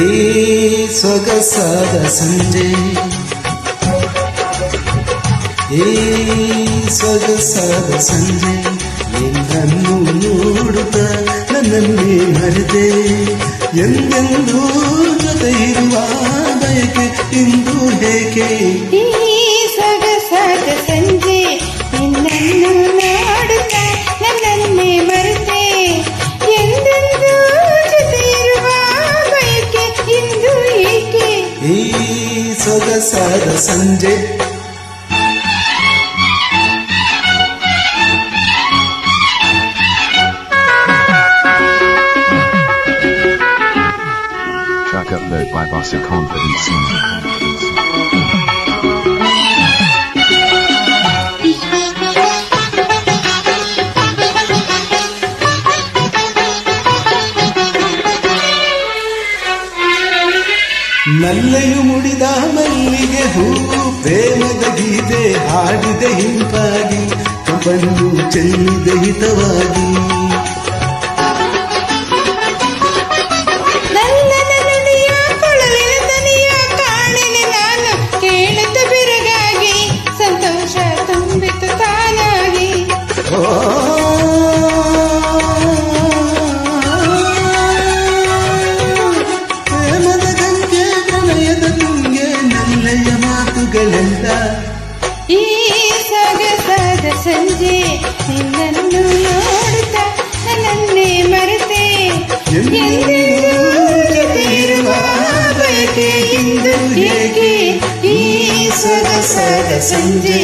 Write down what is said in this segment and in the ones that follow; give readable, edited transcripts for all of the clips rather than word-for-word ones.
ಈ ಸೊಗಸಾದ ಸಂಜೆ, ಈ ಸೊಗಸಾದ ಸಂಜೆ, ನಿನ್ನನ್ನು ನೋಡುತ್ತ ನನ್ನನ್ನೇ ಮರೆತೆ, ಎಂದೆಂದೂ ಜೊತೆ ಇರುವ ಬಯಕೆ ಇಂದು ಹೇಗೆ. ಈ ಸೊಗಸಾದ ಸಂಜೆ, ನಿನ್ನನ್ನು ನೋಡುತ್ತ ನನ್ನನ್ನೇ ಮರೆತೆ, ಎಂದೆಂದೂ ಜೊತೆ ಇರುವ ಬಯಕೆ ಇಂದು ಏಕೆ. ಈ ಸೊಗಸಾದ ಸಂಜೆ. Track upload by Bossa Confidence Singer. ನಲ್ಲೆಯು ಮುಡಿದ ಮಲ್ಲಿಗೆ ಹೂವು ಪ್ರೇಮದ ಗೀತೆ ಹಾಡಿದೆ ಹಿಂಪಾಗಿ, ಕಂಪನ್ನು ಚೆಲ್ಲಿದೆ ಹಿತವಾಗಿ. ಪ್ರೇಮದ ಗಂಗೆ ಪ್ರಣಯದ ತುಂಗೆ ನಲ್ಲೆಯ ಮಾತುಗಳೆಲ್ಲ. ಈ ಸೊಗಸಾದ ಸಂಜೆ, ನಿನ್ನನ್ನು ನೋಡುತ್ತ ನನ್ನನ್ನೇ ಮರೆತೆ, ಎಂದೆಂದೂ ಜೊತೆ ಇರುವ ಬಯಕೆ ಇಂದು ಏಕೆ. ಈ ಸೊಗಸಾದ ಸಂಜೆ.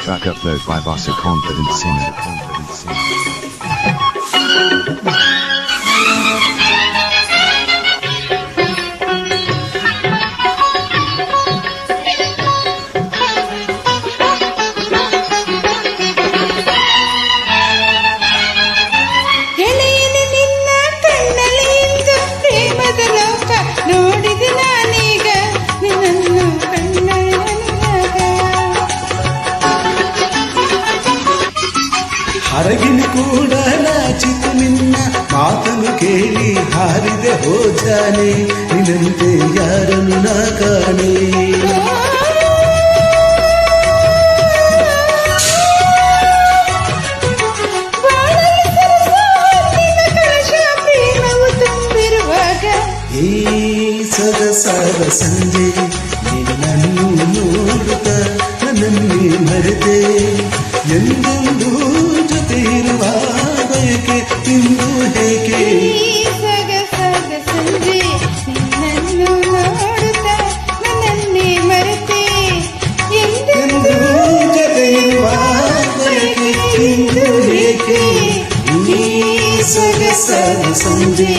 Track upload by Bossa Confidence Singer. ಗೆಳೆಯನೇ ನಿನ್ನ ಕಣ್ಣಲ್ಲಿ ಇಂದು ಪ್ರೇಮದ ಲೋಕ ನೋಡಿದೆ ನಾನೀಗ, ನಿನ್ನನ್ನು ಕಣ್ಣಾಗ. ಹರಗಿನ ಕೂಡ ನಾಚಿತು ನಿನ್ನ ಮಾತನ್ನು ಕೇಳಿ ಹಾರಿದೆ ಹೋಜಾನೆ, ನಿನ್ನಂತೆ ಯಾರನ್ನು ನಾ ಕಾಣೆ. ಈ ಸೊಗಸಾದ ಸಂಜೆ, ನಿನ್ನನ್ನು ನೋಡುತ್ತ ನನ್ನನ್ನೇ ಮರೆತೆ, ಎಂದೆಂದೂ ಜೊತೆ ಇರುವ ಬಯಕೆ ಇಂದು ಹೇಗೆ. ಈ ಸೊಗಸಾದ ಸಂಜೆ, ನಿನ್ನನ್ನು ನೋಡುತ್ತ ನನ್ನನ್ನೇ ಮರೆತೆ, ಎಂದೆಂದೂ ಜೊತೆ ಇರುವ ಬಯಕೆ ಇಂದು ಹೇಗೆ. ಈ ಸೊಗಸಾದ ಸಂಜೆ.